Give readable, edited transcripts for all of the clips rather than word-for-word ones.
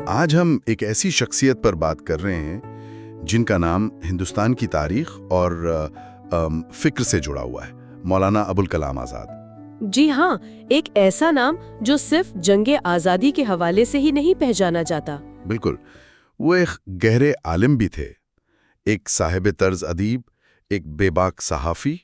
آج ہم ایک ایسی شخصیت پر بات کر رہے ہیں جن کا نام ہندوستان کی تاریخ اور فکر سے جڑا ہوا ہے، مولانا ابوالکلام آزاد۔ جی ہاں، ایک ایسا نام جو صرف جنگ آزادی کے حوالے سے ہی نہیں پہچانا جاتا۔ بالکل، وہ ایک گہرے عالم بھی تھے، ایک صاحب طرز ادیب، ایک بے باک صحافی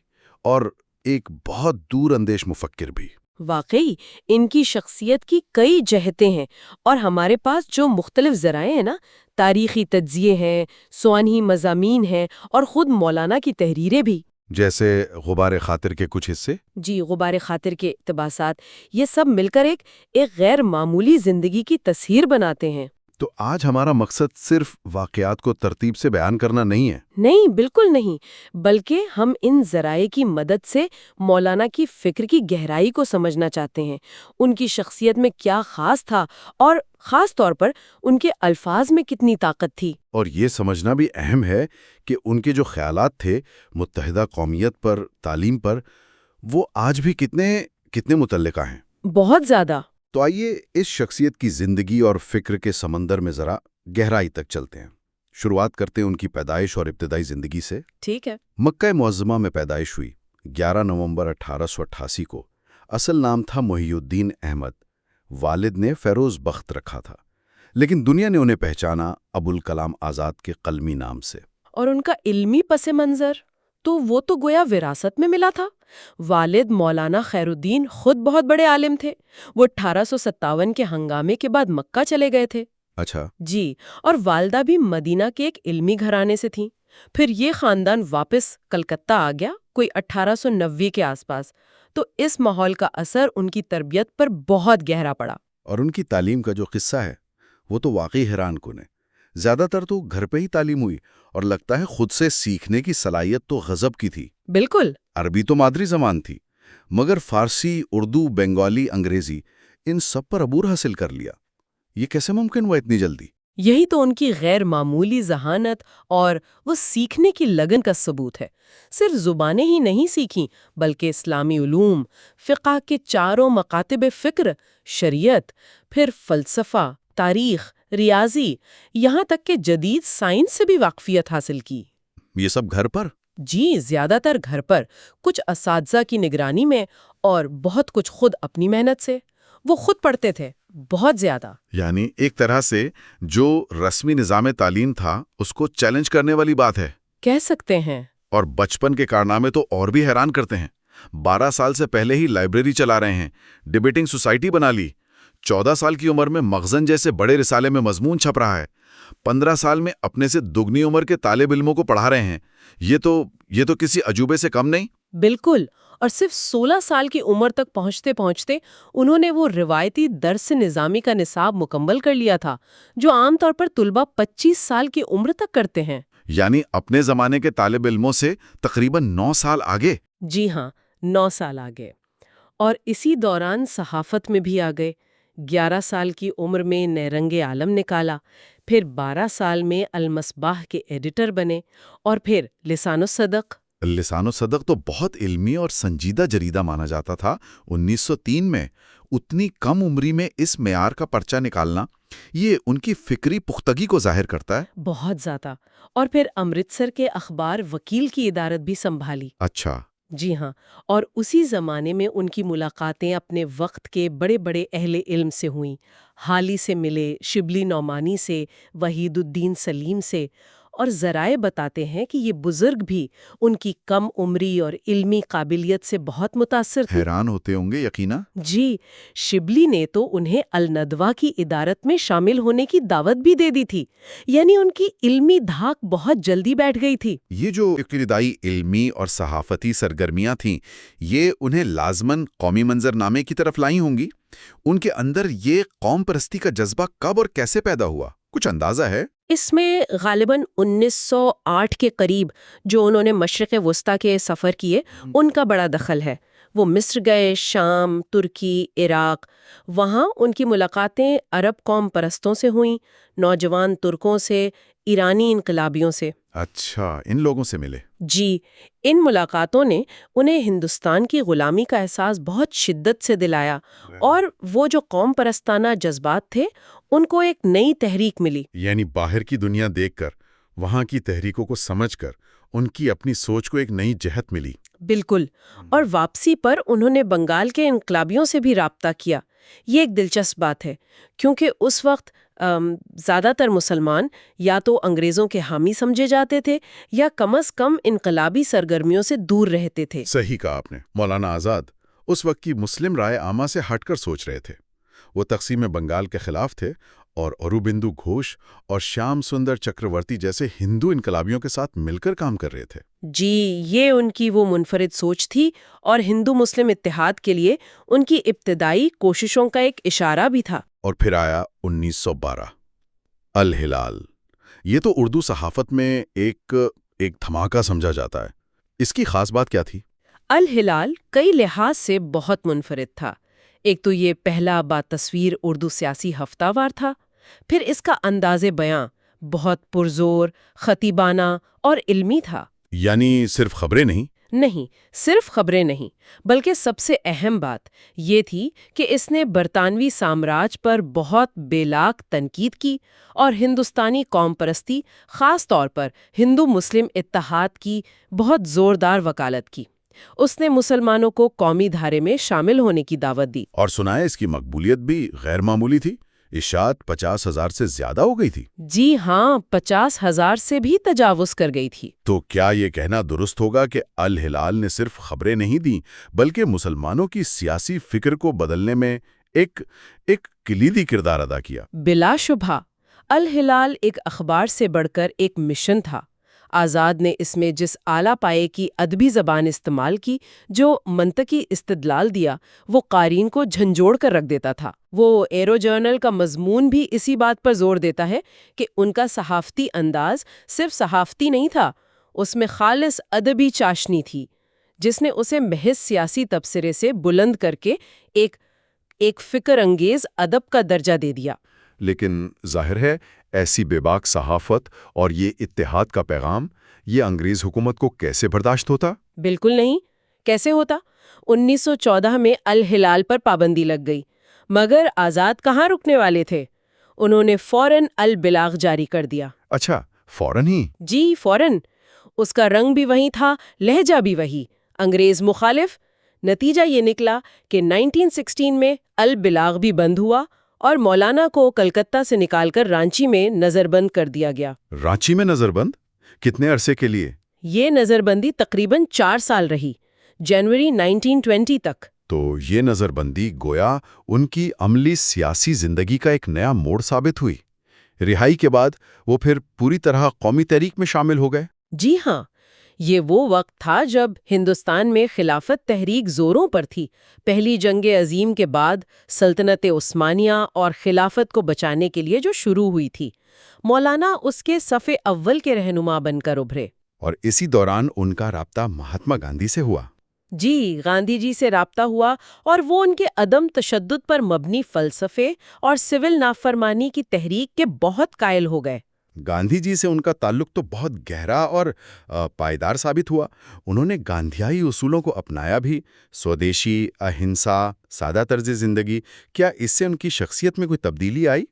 اور ایک بہت دور اندیش مفکر بھی۔ واقعی ان کی شخصیت کی کئی جہتیں ہیں، اور ہمارے پاس جو مختلف ذرائع ہیں نا، تاریخی تجزیے ہیں، سوانحی مضامین ہیں، اور خود مولانا کی تحریریں بھی، جیسے غبار خاطر کے کچھ حصے۔ جی، غبار خاطر کے اقتباسات، یہ سب مل کر ایک غیر معمولی زندگی کی تصویر بناتے ہیں۔ تو آج ہمارا مقصد صرف واقعات کو ترتیب سے بیان کرنا نہیں ہے۔ نہیں، بالکل نہیں، بلکہ ہم ان ذرائع کی مدد سے مولانا کی فکر کی گہرائی کو سمجھنا چاہتے ہیں، ان کی شخصیت میں کیا خاص تھا، اور خاص طور پر ان کے الفاظ میں کتنی طاقت تھی۔ اور یہ سمجھنا بھی اہم ہے کہ ان کے جو خیالات تھے متحدہ قومیت پر، تعلیم پر، وہ آج بھی کتنے متعلقہ ہیں۔ بہت زیادہ۔ تو آئیے اس شخصیت کی زندگی اور فکر کے سمندر میں ذرا گہرائی تک چلتے ہیں۔ شروعات کرتے ہیں ان کی پیدائش اور ابتدائی زندگی سے۔ ٹھیک ہے۔ مکہ معظمہ میں پیدائش ہوئی 11 نومبر 1888 کو۔ اصل نام تھا محی الدین احمد، والد نے فیروز بخت رکھا تھا، لیکن دنیا نے انہیں پہچانا ابوالکلام آزاد کے قلمی نام سے۔ اور ان کا علمی پس منظر تو وہ تو گویا وراثت میں ملا تھا۔ والد مولانا خیر الدین خود بہت بڑے عالم تھے، وہ 1857 کے ہنگامے کے بعد مکہ چلے گئے تھے۔ اچھا۔ جی، اور والدہ بھی مدینہ کے ایک علمی گھرانے سے تھیں۔ پھر یہ خاندان واپس کلکتہ آ گیا کوئی 1890 کے آس پاس، تو اس ماحول کا اثر ان کی تربیت پر بہت گہرا پڑا۔ اور ان کی تعلیم کا جو قصہ ہے وہ تو واقعی حیران کن ہے۔ زیادہ تر تو گھر پہ ہی تعلیم ہوئی، اور لگتا ہے خود سے سیکھنے کی صلاحیت تو غضب کی تھی۔ بالکل۔ عربی تو مادری زبان تھی، مگر فارسی، اردو، بنگالی، انگریزی، ان سب پر عبور حاصل کر لیا۔ یہ کیسے ممکن ہوا اتنی جلدی؟ یہی تو ان کی غیر معمولی ذہانت اور وہ سیکھنے کی لگن کا ثبوت ہے۔ صرف زبانیں ہی نہیں سیکھیں، بلکہ اسلامی علوم، فقہ کے چاروں مکاتب فکر، شریعت، پھر فلسفہ، تاریخ، ریاضی، یہاں تک کہ جدید سائنس سے بھی واقفیت حاصل کی۔ یہ سب گھر پر؟ جی، زیادہ تر گھر پر، کچھ اساتذہ کی نگرانی میں، اور بہت کچھ خود اپنی محنت سے۔ وہ خود پڑھتے تھے، بہت زیادہ۔ یعنی ایک طرح سے جو رسمی نظام تعلیم تھا اس کو چیلنج کرنے والی بات ہے، کہہ سکتے ہیں۔ اور بچپن کے کارنامے تو اور بھی حیران کرتے ہیں۔ 12 سال سے پہلے ہی لائبریری چلا رہے ہیں، ڈیبیٹنگ سوسائٹی بنا لی، 14 سال کی عمر میں مخزن جیسے بڑے رسالے میں مضمون چھپ رہا ہے، 15 سال میں اپنے سے دگنی عمر کے طالب علموں کو پڑھا رہے ہیں۔ یہ تو کسی عجوبے سے کم نہیں۔ بالکل، اور صرف 16 سال کی عمر تک پہنچتے پہنچتے انہوں نے وہ روایتی درس نظامی کا نصاب مکمل کر لیا تھا جو عام طور پر طلبہ 25 سال کی عمر تک کرتے ہیں۔ یعنی اپنے زمانے کے طالب علموں سے تقریباً 9 سال آگے۔ جی ہاں، 9 سال آگے۔ اور اسی دوران صحافت میں بھی آ گئے۔ 11 سال کی عمر میں نیرنگ عالم نکالا، پھر 12 سال میں المصباح کے ایڈیٹر بنے، اور پھر لسان الصدق۔ لسان الصدق تو بہت علمی اور سنجیدہ جریدہ مانا جاتا تھا 1903 میں۔ اتنی کم عمری میں اس معیار کا پرچہ نکالنا، یہ ان کی فکری پختگی کو ظاہر کرتا ہے۔ بہت زیادہ۔ اور پھر امرتسر کے اخبار وکیل کی ادارت بھی سنبھالی۔ اچھا۔ جی ہاں، اور اسی زمانے میں ان کی ملاقاتیں اپنے وقت کے بڑے بڑے اہل علم سے ہوئیں۔ حالی سے ملے، شبلی نعمانی سے، وحید الدین سلیم سے، اور ذرائع بتاتے ہیں کہ یہ بزرگ بھی ان کی کم عمری اور علمی قابلیت سے بہت متاثر تھے۔ حیران ہوتے ہوں گے یقینا۔ جی، شبلی نے تو انہیں الندوہ کی ادارت میں شامل ہونے کی دعوت بھی دے دی تھی، یعنی ان کی علمی دھاک بہت جلدی بیٹھ گئی تھی۔ یہ جو ابتدائی علمی اور صحافتی سرگرمیاں تھیں، یہ انہیں لازماً قومی منظرنامے کی طرف لائی ہوں گی۔ ان کے اندر یہ قوم پرستی کا جذبہ کب اور کیسے پیدا ہوا؟ کچھ اندازہ ہے؟ اس میں غالباً 1908 کے قریب جو انہوں نے مشرق وسطیٰ کے سفر کیے، ان کا بڑا دخل ہے۔ وہ مصر گئے، شام، ترکی، عراق۔ وہاں ان کی ملاقاتیں عرب قوم پرستوں سے ہوئیں، نوجوان ترکوں سے، ایرانی انقلابیوں سے۔ اچھا، ان لوگوں سے ملے۔ جی، ان ملاقاتوں نے انہیں ہندوستان کی غلامی کا احساس بہت شدت سے دلایا، اور وہ جو قوم پرستانہ جذبات تھے ان کو ایک نئی تحریک ملی۔ یعنی باہر کی دنیا دیکھ کر، وہاں کی تحریکوں کو سمجھ کر ان کی اپنی سوچ کو ایک نئی جہت ملی۔ بالکل، اور واپسی پر انہوں نے بنگال کے انقلابیوں سے بھی رابطہ کیا۔ یہ ایک دلچسپ بات ہے کیونکہ اس وقت زیادہ تر مسلمان یا تو انگریزوں کے حامی سمجھے جاتے تھے یا کم از کم انقلابی سرگرمیوں سے دور رہتے تھے۔ صحیح کہا آپ نے۔ مولانا آزاد اس وقت کی مسلم رائے عامہ سے ہٹ کر سوچ رہے تھے۔ وہ تقسیم بنگال کے خلاف تھے اور اروبندو گھوش اور شیام سندر چکرورتی جیسے ہندو انقلابیوں کے ساتھ مل کر کام کر رہے تھے۔ جی، یہ ان کی وہ منفرد سوچ تھی اور ہندو مسلم اتحاد کے لیے ان کی ابتدائی کوششوں کا ایک اشارہ بھی تھا۔ اور پھر آیا 1912 الہلال۔ یہ تو اردو صحافت میں ایک دھماکہ سمجھا جاتا ہے۔ اس کی خاص بات کیا تھی؟ الہلال کئی لحاظ سے بہت منفرد تھا۔ ایک تو یہ پہلا با تصویر اردو سیاسی ہفتہ وار تھا، پھر اس کا انداز بیاں بہت پرزور، خطیبانہ اور علمی تھا۔ یعنی صرف خبریں نہیں؟ نہیں، صرف خبریں نہیں، بلکہ سب سے اہم بات یہ تھی کہ اس نے برطانوی سامراج پر بہت بے لاک تنقید کی اور ہندوستانی قوم پرستی، خاص طور پر ہندو مسلم اتحاد کی بہت زوردار وکالت کی۔ اس نے مسلمانوں کو قومی دھارے میں شامل ہونے کی دعوت دی۔ اور سنا ہے اس کی مقبولیت بھی غیر معمولی تھی۔ اشاعت 50,000 سے زیادہ ہو گئی تھی۔ جی ہاں، 50,000 سے بھی تجاوز کر گئی تھی۔ تو کیا یہ کہنا درست ہوگا کہ الہلال نے صرف خبریں نہیں دیں بلکہ مسلمانوں کی سیاسی فکر کو بدلنے میں ایک کلیدی کردار ادا کیا؟ بلا شبہ، الہلال ایک اخبار سے بڑھ کر ایک مشن تھا۔ آزاد نے اس میں جس اعلیٰ پائے کی ادبی زبان استعمال کی، جو منطقی استدلال دیا، وہ قارئین کو جھنجھوڑ کر رکھ دیتا تھا۔ وہ ایرو جرنل کا مضمون بھی اسی بات پر زور دیتا ہے کہ ان کا صحافتی انداز صرف صحافتی نہیں تھا، اس میں خالص ادبی چاشنی تھی، جس نے اسے محض سیاسی تبصرے سے بلند کر کے ایک فکر انگیز ادب کا درجہ دے دیا۔ لیکن ظاہر ہے ایسی بے باک صحافت اور یہ اتحاد کا پیغام، یہ انگریز حکومت کو کیسے برداشت ہوتا؟ بالکل نہیں، کیسے ہوتا؟ 1914 میں الہلال پر پابندی لگ گئی، مگر آزاد کہاں رکنے والے تھے؟ انہوں نے فوراً البلاغ جاری کر دیا۔ اچھا، فوراً ہی؟ جی فوراً۔ اس کا رنگ بھی وہی تھا، لہجہ بھی وہی، انگریز مخالف۔ نتیجہ یہ نکلا کہ 1916 میں البلاغ بھی بند ہوا اور مولانا کو کلکتہ سے نکال کر رانچی میں نظر بند کر دیا گیا۔ رانچی میں نظر بند؟ کتنے عرصے کے لیے؟ یہ نظر بندی تقریباً 4 سال رہی، جنوری 1920 تک۔ تو یہ نظر بندی گویا ان کی عملی سیاسی زندگی کا ایک نیا موڑ ثابت ہوئی۔ رہائی کے بعد وہ پھر پوری طرح قومی تحریک میں شامل ہو گئے؟ جی ہاں، یہ وہ وقت تھا جب ہندوستان میں خلافت تحریک زوروں پر تھی۔ پہلی جنگ عظیم کے بعد سلطنت عثمانیہ اور خلافت کو بچانے کے لیے جو شروع ہوئی تھی، مولانا اس کے صف اول کے رہنما بن کر ابھرے۔ اور اسی دوران ان کا رابطہ مہاتما گاندھی سے ہوا۔ جی، گاندھی جی سے رابطہ ہوا اور وہ ان کے عدم تشدد پر مبنی فلسفے اور سول نافرمانی کی تحریک کے بہت قائل ہو گئے۔ گاندھی جی سے ان کا تعلق تو بہت گہرا اور پائیدار ثابت ہوا۔ انہوں نے گاندھیائی اصولوں کو اپنایا بھی، سودیشی، اہنسا، سادہ طرز زندگی۔ کیا اس سے ان کی شخصیت میں کوئی تبدیلی آئی؟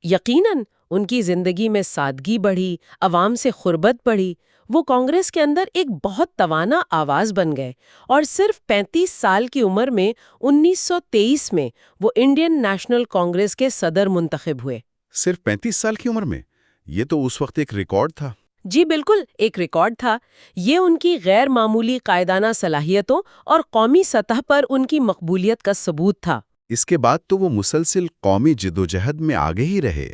یقیناً، ان کی زندگی میں سادگی بڑھی، عوام سے قربت بڑھی۔ وہ کانگریس کے اندر ایک بہت توانا آواز بن گئے اور صرف 35 سال کی عمر میں 1923 میں وہ انڈین نیشنل کانگریس کے صدر منتخب ہوئے۔ صرف 35 سال کی عمر میں؟ یہ تو اس وقت ایک ریکارڈ تھا۔ جی بالکل، ایک ریکارڈ تھا۔ یہ ان کی غیر معمولی قائدانہ صلاحیتوں اور قومی سطح پر ان کی مقبولیت کا ثبوت تھا۔ اس کے بعد تو وہ مسلسل قومی جدوجہد میں آگے ہی رہے۔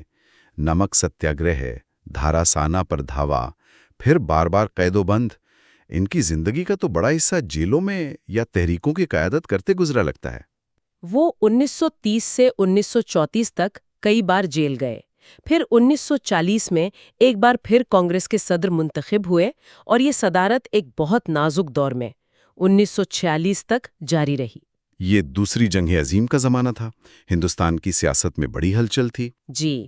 نمک ستیاگرہ، دھارا سانا پر دھاوا، پھر بار بار قید و بند۔ ان کی زندگی کا تو بڑا حصہ جیلوں میں یا تحریکوں کی قیادت کرتے گزرا لگتا ہے۔ وہ 1930 سے 1934 تک کئی بار جیل گئے، پھر 1940 میں ایک بار پھر کانگریس کے صدر منتخب ہوئے اور یہ صدارت ایک بہت نازک دور میں 1946 تک جاری رہی۔ یہ دوسری جنگ عظیم کا زمانہ تھا، ہندوستان کی سیاست میں بڑی ہلچل تھی۔ جی،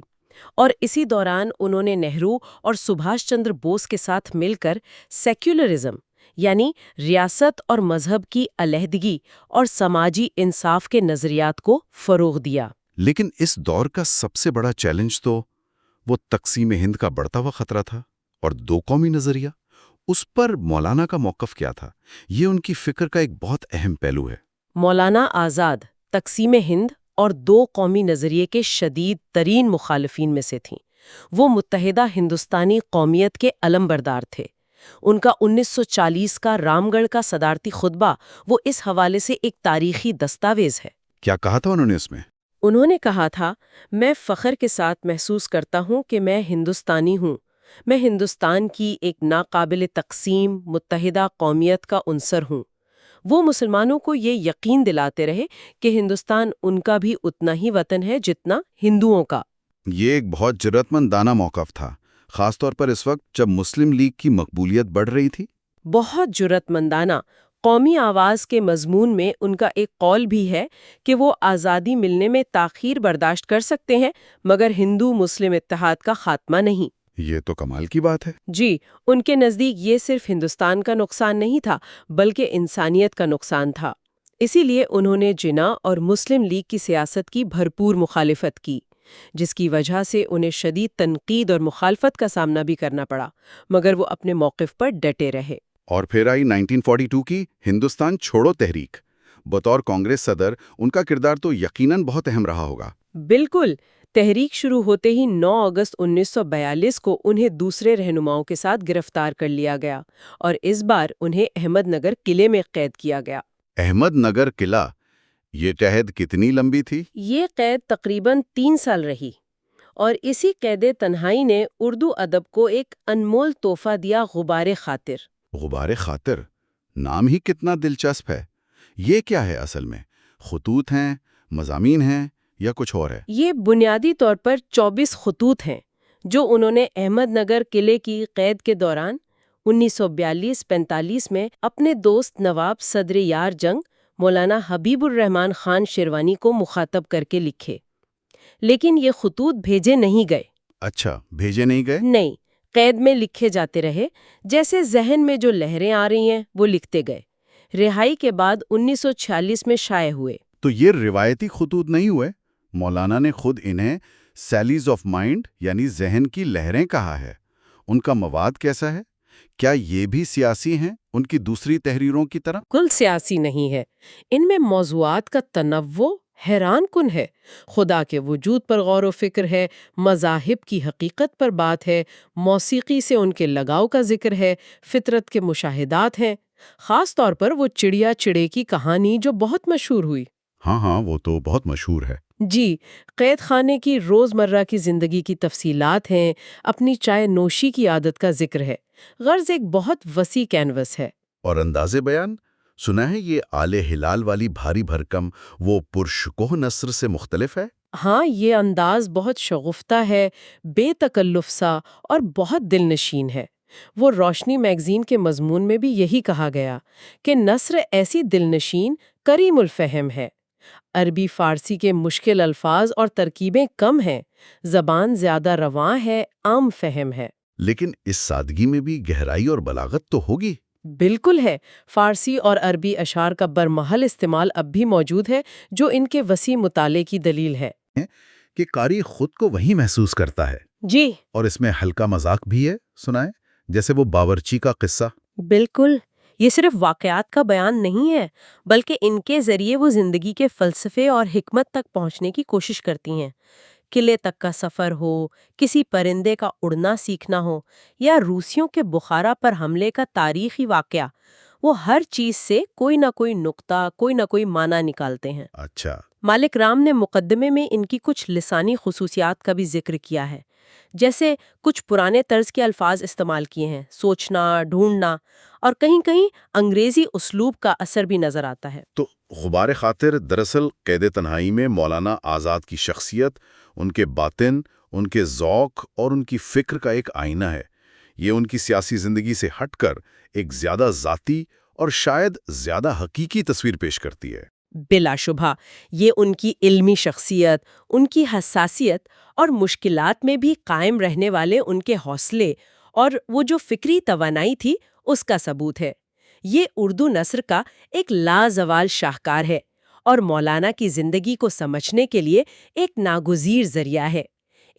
اور اسی دوران انہوں نے نہرو اور سبھاش چندر بوس کے ساتھ مل کر سیکولرزم یعنی ریاست اور مذہب کی علیحدگی اور سماجی انصاف کے نظریات کو فروغ دیا۔ لیکن اس دور کا سب سے بڑا چیلنج تو وہ تقسیم ہند کا بڑھتا ہوا خطرہ تھا، اور دو قومی نظریہ، اس پر مولانا کا موقف کیا تھا؟ یہ ان کی فکر کا ایک بہت اہم پہلو ہے۔ مولانا آزاد تقسیم ہند اور دو قومی نظریے کے شدید ترین مخالفین میں سے تھیں۔ وہ متحدہ ہندوستانی قومیت کے علمبردار تھے۔ ان کا 1940 کا رام گڑھ کا صدارتی خطبہ وہ اس حوالے سے ایک تاریخی دستاویز ہے۔ کیا کہا تھا انہوں نے اس میں؟ انہوں نے کہا تھا، میں فخر کے ساتھ محسوس کرتا ہوں کہ میں ہندوستانی ہوں۔ میں ہندوستان کی ایک ناقابل تقسیم متحدہ قومیت کا عنصر ہوں۔ وہ مسلمانوں کو یہ یقین دلاتے رہے کہ ہندوستان ان کا بھی اتنا ہی وطن ہے جتنا ہندوؤں کا۔ یہ ایک بہت جرأتمندانہ موقف تھا، خاص طور پر اس وقت جب مسلم لیگ کی مقبولیت بڑھ رہی تھی۔ بہت جرأتمندانہ۔ قومی آواز کے مضمون میں ان کا ایک قول بھی ہے کہ وہ آزادی ملنے میں تاخیر برداشت کر سکتے ہیں، مگر ہندو مسلم اتحاد کا خاتمہ نہیں۔ یہ تو کمال کی بات ہے۔ جی، ان کے نزدیک یہ صرف ہندوستان کا نقصان نہیں تھا بلکہ انسانیت کا نقصان تھا۔ اسی لیے انہوں نے جناح اور مسلم لیگ کی سیاست کی بھرپور مخالفت کی، جس کی وجہ سے انہیں شدید تنقید اور مخالفت کا سامنا بھی کرنا پڑا، مگر وہ اپنے موقف پر ڈٹے رہے۔ اور پھر آئی 1942 کی ہندوستان چھوڑو تحریک۔ بطور کانگریس صدر ان کا کردار تو یقیناً بہت اہم رہا ہوگا۔ بالکل۔ تحریک شروع ہوتے ہی 9 اگست 1942 کو انہیں دوسرے رہنماؤں کے ساتھ گرفتار کر لیا گیا، اور اس بار انہیں احمد نگر قلعے میں قید کیا گیا۔ احمد نگر قلعہ، یہ قید کتنی لمبی تھی؟ یہ قید تقریباً 3 سال رہی، اور اسی قید تنہائی نے اردو ادب کو ایک انمول تحفہ دیا، غبار خاطر۔ غبار خاطر، نام ہی کتنا دلچسپ ہے۔ یہ کیا ہے اصل میں؟ خطوط ہیں، مضامین ہیں، یا کچھ اور ہے؟ یہ بنیادی طور پر 24 خطوط ہیں جو انہوں نے احمد نگر قلعے کی قید کے دوران 1942-45 میں اپنے دوست نواب صدر یار جنگ مولانا حبیب الرحمن خان شیروانی کو مخاطب کر کے لکھے۔ لیکن یہ خطوط بھیجے نہیں گئے۔ اچھا، بھیجے نہیں گئے؟ نہیں، قید میں لکھے جاتے رہے، جیسے ذہن میں جو لہریں آ رہی ہیں وہ لکھتے گئے۔ رہائی کے بعد 1946 میں شائع ہوئے۔ تو یہ روایتی خطوط نہیں ہوئے؟ مولانا نے خود انہیں سیلیز آف مائنڈ یعنی ذہن کی لہریں کہا ہے۔ ان کا مواد کیسا ہے؟ کیا یہ بھی سیاسی ہیں ان کی دوسری تحریروں کی طرح؟ کل سیاسی نہیں ہے۔ ان میں موضوعات کا تنوع حیران کن ہے۔ خدا کے وجود پر غور و فکر ہے، مذاہب کی حقیقت پر بات ہے، موسیقی سے ان کے لگاؤ کا ذکر ہے، فطرت کے مشاہدات ہیں۔ خاص طور پر وہ چڑیا چڑے کی کہانی جو بہت مشہور ہوئی۔ ہاں، وہ تو بہت مشہور ہے۔ جی، قید خانے کی روزمرہ کی زندگی کی تفصیلات ہیں، اپنی چائے نوشی کی عادت کا ذکر ہے۔ غرض ایک بہت وسیع کینوس ہے۔ اور انداز بیان؟ سنا ہے یہ آل ہلال والی بھاری بھرکم وہ پرشکوہ نثر سے مختلف ہے؟ ہاں، یہ انداز بہت شگفتہ ہے، بے تکلف سا اور بہت دل نشین ہے۔ وہ روشنی میگزین کے مضمون میں بھی یہی کہا گیا کہ نثر ایسی دل نشین، کریم الفہم ہے۔ عربی فارسی کے مشکل الفاظ اور ترکیبیں کم ہیں، زبان زیادہ رواں ہے، عام فہم ہے۔ لیکن اس سادگی میں بھی گہرائی اور بلاغت تو ہوگی۔ بالکل ہے۔ فارسی اور عربی اشعار کا برمحل استعمال اب بھی موجود ہے، جو ان کے وسیع مطالعے کی دلیل ہے۔ کہ قاری خود کو وہی محسوس کرتا ہے۔ جی، اور اس میں ہلکا مذاق بھی ہے، سنائیں، جیسے وہ باورچی کا قصہ۔ بالکل۔ یہ صرف واقعات کا بیان نہیں ہے، بلکہ ان کے ذریعے وہ زندگی کے فلسفے اور حکمت تک پہنچنے کی کوشش کرتی ہیں۔ قلعے تک کا سفر ہو، کسی پرندے کا اڑنا سیکھنا ہو، یا روسیوں کے بخارا پر حملے کا تاریخی واقعہ، وہ ہر چیز سے کوئی نہ کوئی نقطہ، کوئی نہ کوئی معنی نکالتے ہیں۔ اچھا۔ مالک رام نے مقدمے میں ان کی کچھ لسانی خصوصیات کا بھی ذکر کیا ہے، جیسے کچھ پرانے طرز کے الفاظ استعمال کیے ہیں، سوچنا، ڈھونڈنا، اور کہیں کہیں انگریزی اسلوب کا اثر بھی نظر آتا ہے۔ تو غبار خاطر دراصل قید تنہائی میں مولانا آزاد کی شخصیت، ان کے باطن، ان کے ذوق اور ان کی فکر کا ایک آئینہ ہے۔ یہ ان کی سیاسی زندگی سے ہٹ کر ایک زیادہ ذاتی اور شاید زیادہ حقیقی تصویر پیش کرتی ہے۔ بلا شبہ یہ ان کی علمی شخصیت، ان کی حساسیت اور مشکلات میں بھی قائم رہنے والے ان کے حوصلے اور وہ جو فکری توانائی تھی اس کا ثبوت ہے۔ یہ اردو نثر کا ایک لازوال شاہکار ہے، اور مولانا کی زندگی کو سمجھنے کے لیے ایک ناگزیر ذریعہ ہے۔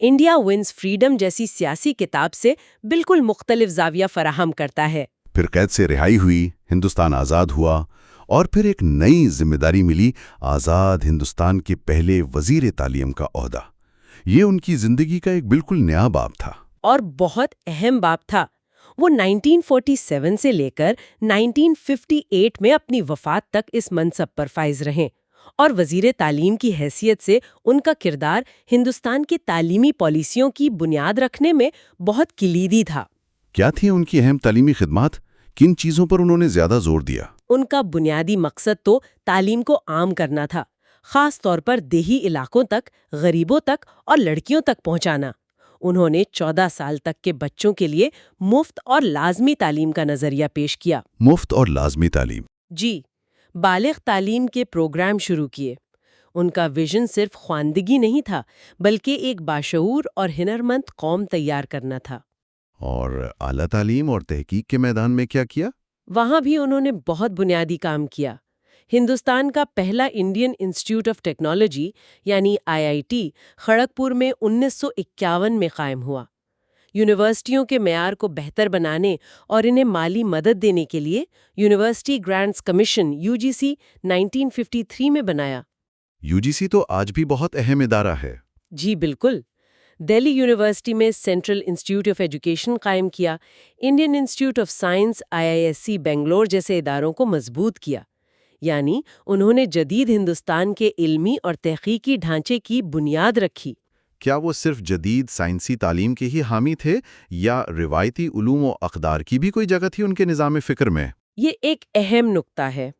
انڈیا ونز فریڈم جیسی سیاسی کتاب سے بالکل مختلف زاویہ فراہم کرتا ہے۔ پھر قید سے رہائی ہوئی، ہندوستان آزاد ہوا، اور پھر ایک نئی ذمہ داری ملی، آزاد ہندوستان کے پہلے وزیر تعلیم کا عہدہ۔ یہ ان کی زندگی کا ایک بالکل نیا باب تھا، اور بہت اہم باب تھا۔ وہ 1947 سے لے کر 1958 میں اپنی وفات تک اس منصب پر فائز رہیں، اور وزیر تعلیم کی حیثیت سے ان کا کردار ہندوستان کی تعلیمی پالیسیوں کی بنیاد رکھنے میں بہت کلیدی تھا۔ کیا تھی ان کی اہم تعلیمی خدمات؟ کن چیزوں پر انہوں نے زیادہ زور دیا؟ ان کا بنیادی مقصد تو تعلیم کو عام کرنا تھا، خاص طور پر دیہی علاقوں تک، غریبوں تک اور لڑکیوں تک پہنچانا۔ انہوں نے 14 سال تک کے بچوں کے لیے مفت اور لازمی تعلیم کا نظریہ پیش کیا۔ مفت اور لازمی تعلیم؟ جی، بالغ تعلیم کے پروگرام شروع کیے۔ ان کا ویژن صرف خواندگی نہیں تھا، بلکہ ایک باشعور اور ہنرمند قوم تیار کرنا تھا۔ اور اعلیٰ تعلیم اور تحقیق کے میدان میں کیا کیا؟ وہاں بھی انہوں نے بہت بنیادی کام کیا۔ ہندوستان کا پہلا انڈین انسٹیٹیوٹ آف ٹیکنالوجی یعنی IIT کھڑگپور میں 1951 میں قائم ہوا۔ یونیورسٹیوں کے معیار کو بہتر بنانے اور انہیں مالی مدد دینے کے لیے یونیورسٹی گرانٹس کمیشن UGC 1953 میں بنایا۔ UGC تو آج بھی بہت اہم ادارہ ہے۔ جی بالکل۔ دہلی یونیورسٹی میں سینٹرل انسٹیٹیوٹ آف ایجوکیشن قائم کیا، Indian institute of science IISc Bangalore جیسے اداروں کو مضبوط کیا۔ یعنی انہوں نے جدید ہندوستان کے علمی اور تحقیقی ڈھانچے کی بنیاد رکھی۔ کیا وہ صرف جدید سائنسی تعلیم کے ہی حامی تھے، یا روایتی علوم و اقدار کی بھی کوئی جگہ تھی ان کے نظام فکر میں؟ یہ ایک اہم نقطہ ہے۔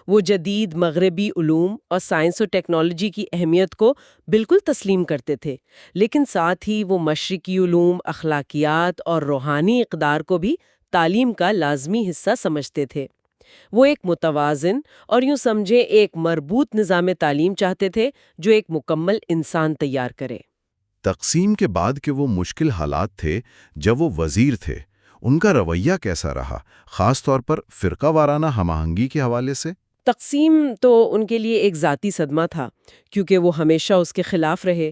وہ جدید مغربی علوم اور سائنس و ٹیکنالوجی کی اہمیت کو بالکل تسلیم کرتے تھے، لیکن ساتھ ہی وہ مشرقی علوم، اخلاقیات اور روحانی اقدار کو بھی تعلیم کا لازمی حصہ سمجھتے تھے۔ وہ ایک متوازن اور یوں سمجھے ایک مربوط نظام تعلیم چاہتے تھے جو ایک مکمل انسان تیار کرے۔ تقسیم کے بعد کے وہ مشکل حالات تھے جب وہ وزیر تھے، ان کا رویہ کیسا رہا، خاص طور پر فرقہ وارانہ ہم آہنگی کے حوالے سے؟ تقسیم تو ان کے لیے ایک ذاتی صدمہ تھا، کیونکہ وہ ہمیشہ اس کے خلاف رہے،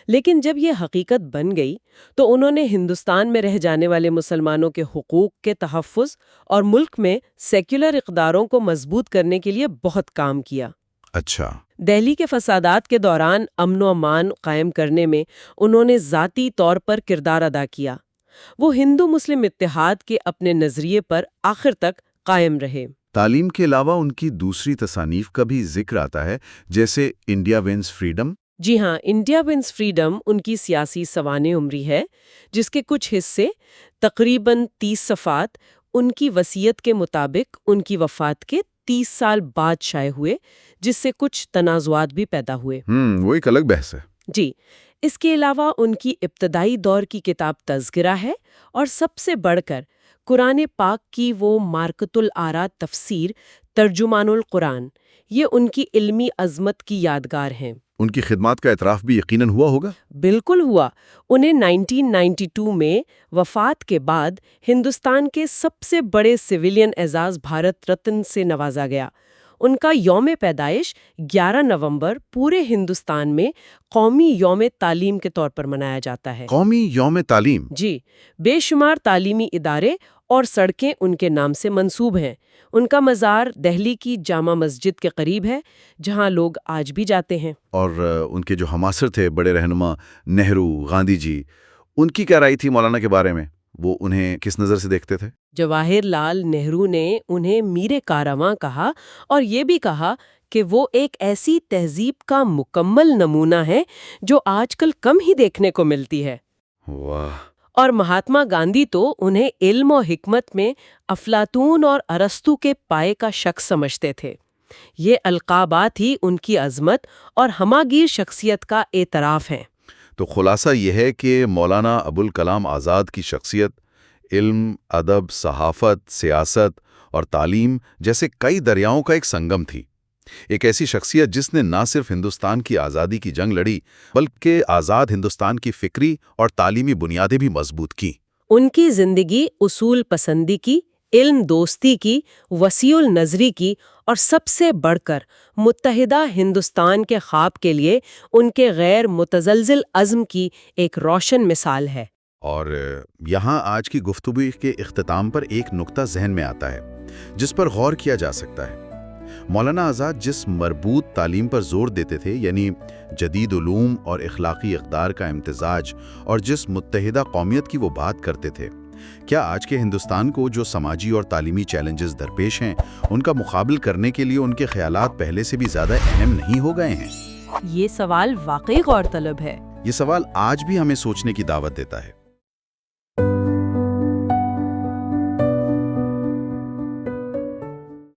لیکن جب یہ حقیقت بن گئی تو انہوں نے ہندوستان میں رہ جانے والے مسلمانوں کے حقوق کے تحفظ اور ملک میں سیکولر اقداروں کو مضبوط کرنے کے لیے بہت کام کیا۔ اچھا۔ دہلی کے فسادات کے دوران امن و امان قائم کرنے میں انہوں نے ذاتی طور پر کردار ادا کیا۔ وہ ہندو مسلم اتحاد کے اپنے نظریے پر آخر تک قائم رہے۔ تعلیم کے علاوہ ان کی دوسری تصانیف کا بھی ذکر آتا ہے، جیسے انڈیا ونز فریڈم۔ جی ہاں، انڈیا ونز فریڈم ان کی سیاسی سوانح عمری ہے، جس کے کچھ حصے تقریباً 30 صفحات ان کی وصیت کے مطابق ان کی وفات کے 30 سال بعد شائع ہوئے، جس سے کچھ تنازعات بھی پیدا ہوئے۔ وہ ایک الگ بحث ہے۔ جی، اس کے علاوہ ان کی ابتدائی دور کی کتاب تذکرہ ہے، اور سب سے بڑھ کر قرآن پاک کی وہ مارکۃ الآراء تفسیر ترجمان القرآن، یہ ان کی علمی عظمت کی یادگار ہیں۔ ان کی خدمات کا اعتراف بھی یقیناً ہوا ہوگا؟ بالکل ہوا۔ انہیں 1992 میں وفات کے بعد ہندوستان کے سب سے بڑے سویلین اعزاز بھارت رتن سے نوازا گیا۔ ان کا یوم پیدائش 11 نومبر پورے ہندوستان میں قومی یوم تعلیم کے طور پر منایا جاتا ہے۔ قومی یوم تعلیم؟ جی، بے شمار تعلیمی ادارے اور سڑکیں ان کے نام سے منسوب ہیں۔ ان کا مزار دہلی کی جامع مسجد کے قریب ہے، جہاں لوگ آج بھی جاتے ہیں۔ اور ان کے جو ہمعصر تھے بڑے رہنما نہرو، گاندھی جی، ان کی کیا رائے تھی مولانا کے بارے میں؟ وہ انہیں کس نظر سے دیکھتے تھے؟ جواہر لال نہرو نے انہیں میر کارواں کہا، اور یہ بھی کہا کہ وہ ایک ایسی تہذیب کا مکمل نمونہ ہے جو آج کل کم ہی دیکھنے کو ملتی ہے۔ واہ! اور مہاتما گاندھی تو انہیں علم و حکمت میں افلاطون اور ارسطو کے پائے کا شخص سمجھتے تھے۔ یہ القابات ہی ان کی عظمت اور ہماگیر شخصیت کا اعتراف ہیں۔ تو خلاصہ یہ ہے کہ مولانا ابوالکلام آزاد کی شخصیت علم، ادب، صحافت، سیاست اور تعلیم جیسے کئی دریاؤں کا ایک سنگم تھی۔ ایک ایسی شخصیت جس نے نہ صرف ہندوستان کی آزادی کی جنگ لڑی، بلکہ آزاد ہندوستان کی فکری اور تعلیمی بنیادیں بھی مضبوط کیں۔ ان کی زندگی اصول پسندی کی، علم دوستی کی، وسیع النظری کی، اور سب سے بڑھ کر متحدہ ہندوستان کے خواب کے لیے ان کے غیر متزلزل عزم کی ایک روشن مثال ہے۔ اور یہاں آج کی گفتگو کے اختتام پر ایک نقطہ ذہن میں آتا ہے جس پر غور کیا جا سکتا ہے۔ مولانا آزاد جس مربوط تعلیم پر زور دیتے تھے، یعنی جدید علوم اور اخلاقی اقدار کا امتزاج، اور جس متحدہ قومیت کی وہ بات کرتے تھے، کیا آج کے ہندوستان کو جو سماجی اور تعلیمی چیلنجز درپیش ہیں ان کا مقابل کرنے کے لیے ان کے خیالات پہلے سے بھی زیادہ اہم نہیں ہو گئے ہیں؟ یہ سوال واقعی غور طلب ہے۔ یہ سوال آج بھی ہمیں سوچنے کی دعوت دیتا ہے۔